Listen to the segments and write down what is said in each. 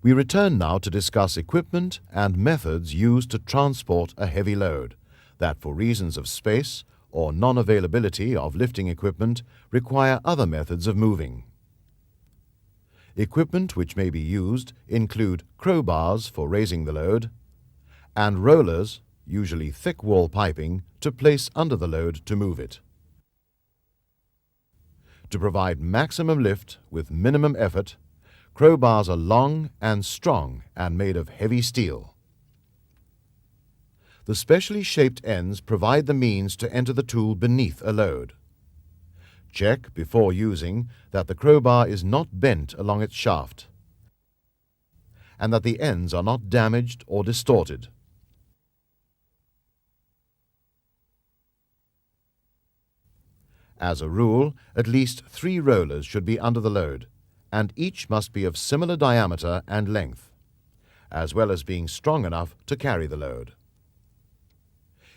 We return now to discuss equipment and methods used to transport a heavy load that, for reasons of space or non-availability of lifting equipment, require other methods of moving. Equipment which may be used include crowbars for raising the load and rollers, usually thick wall piping, to place under the load to move it. To provide maximum lift with minimum effort, crowbars are long and strong and made of heavy steel. The specially shaped ends provide the means to enter the tool beneath a load. Check before using that the crowbar is not bent along its shaft and that the ends are not damaged or distorted. As a rule, at least 3 rollers should be under the load, and each must be of similar diameter and length, as well as being strong enough to carry the load.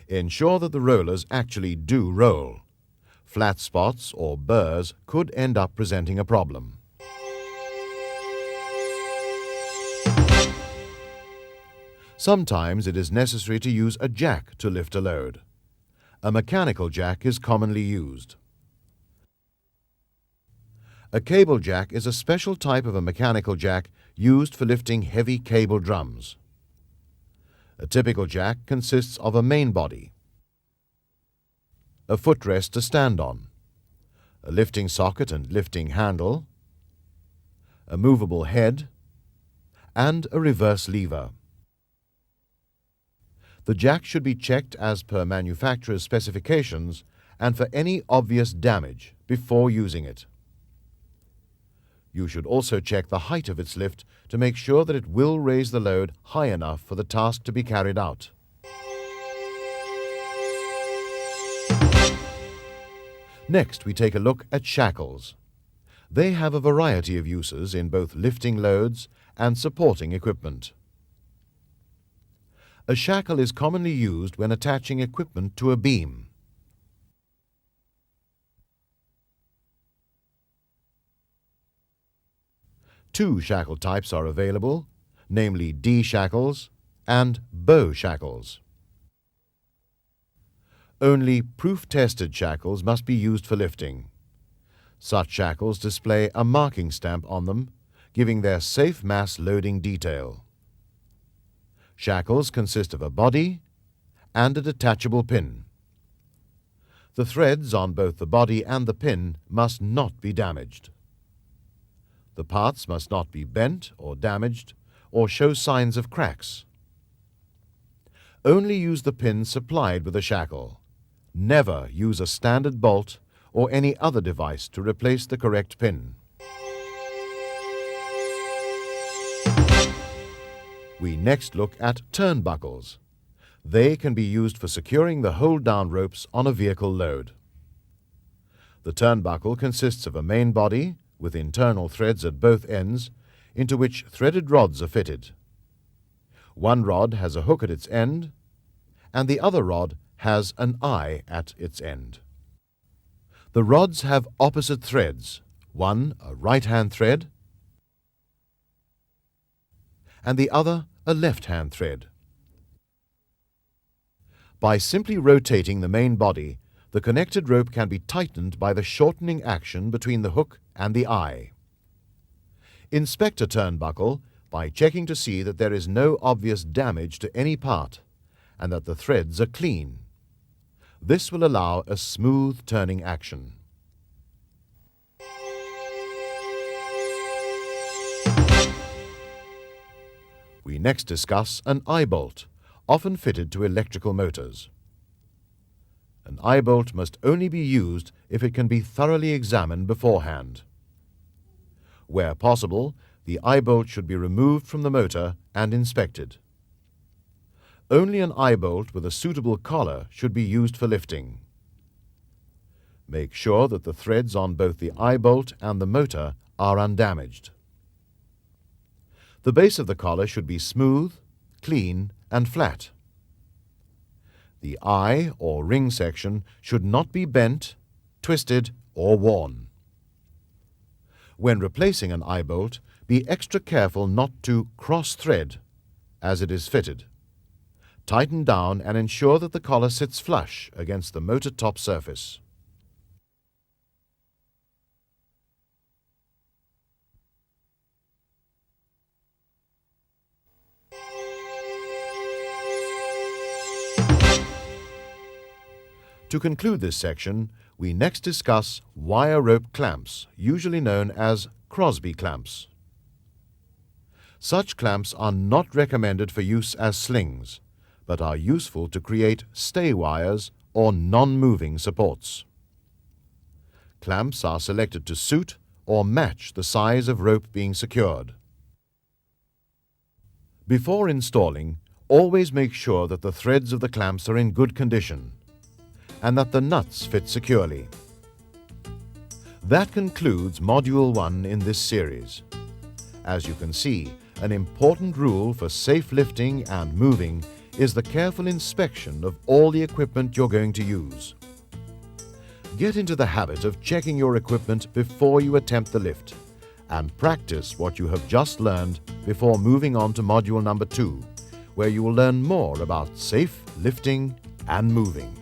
Ensure that the rollers actually do roll. Flat spots or burrs could end up presenting a problem. Sometimes it is necessary to use a jack to lift a load. A mechanical jack is commonly used. A cable jack is a special type of a mechanical jack used for lifting heavy cable drums. A typical jack consists of a main body, a footrest to stand on, a lifting socket and lifting handle, a movable head, and a reverse lever. The jack should be checked as per manufacturer's specifications and for any obvious damage before using it. You should also check the height of its lift to make sure that it will raise the load high enough for the task to be carried out. Next, we take a look at shackles. They have a variety of uses in both lifting loads and supporting equipment. A shackle is commonly used when attaching equipment to a beam. Two shackle types are available, namely D shackles and bow shackles. Only proof-tested shackles must be used for lifting. Such shackles display a marking stamp on them, giving their safe mass loading detail. Shackles consist of a body and a detachable pin. The threads on both the body and the pin must not be damaged. The parts must not be bent or damaged or show signs of cracks. Only use the pin supplied with a shackle. Never use a standard bolt or any other device to replace the correct pin. We next look at turnbuckles. They can be used for securing the hold-down ropes on a vehicle load. The turnbuckle consists of a main body with internal threads at both ends, into which threaded rods are fitted. One rod has a hook at its end, and the other rod has an eye at its end. The rods have opposite threads, one a right-hand thread, and the other a left-hand thread. By simply rotating the main body, the connected rope can be tightened by the shortening action between the hook and the eye. Inspect a turnbuckle by checking to see that there is no obvious damage to any part and that the threads are clean. This will allow a smooth turning action. We next discuss an eye bolt, often fitted to electrical motors. An eye bolt must only be used if it can be thoroughly examined beforehand. Where possible, the eye bolt should be removed from the motor and inspected. Only an eye bolt with a suitable collar should be used for lifting. Make sure that the threads on both the eye bolt and the motor are undamaged. The base of the collar should be smooth, clean, and flat. The eye or ring section should not be bent, twisted, or worn. When replacing an eye bolt, Be extra careful not to cross-thread as it is fitted. Tighten down and ensure that the collar sits flush against the motor top surface. To conclude this section, we next discuss wire rope clamps, usually known as Crosby clamps. Such clamps are not recommended for use as slings, but are useful to create stay wires or non-moving supports. Clamps are selected to suit or match the size of rope being secured. Before installing, always make sure that the threads of the clamps are in good condition and that the nuts fit securely. That concludes Module 1 in this series. As you can see, an important rule for safe lifting and moving is the careful inspection of all the equipment you're going to use. Get into the habit of checking your equipment before you attempt the lift, and practice what you have just learned before moving on to Module number 2, where you will learn more about safe lifting and moving.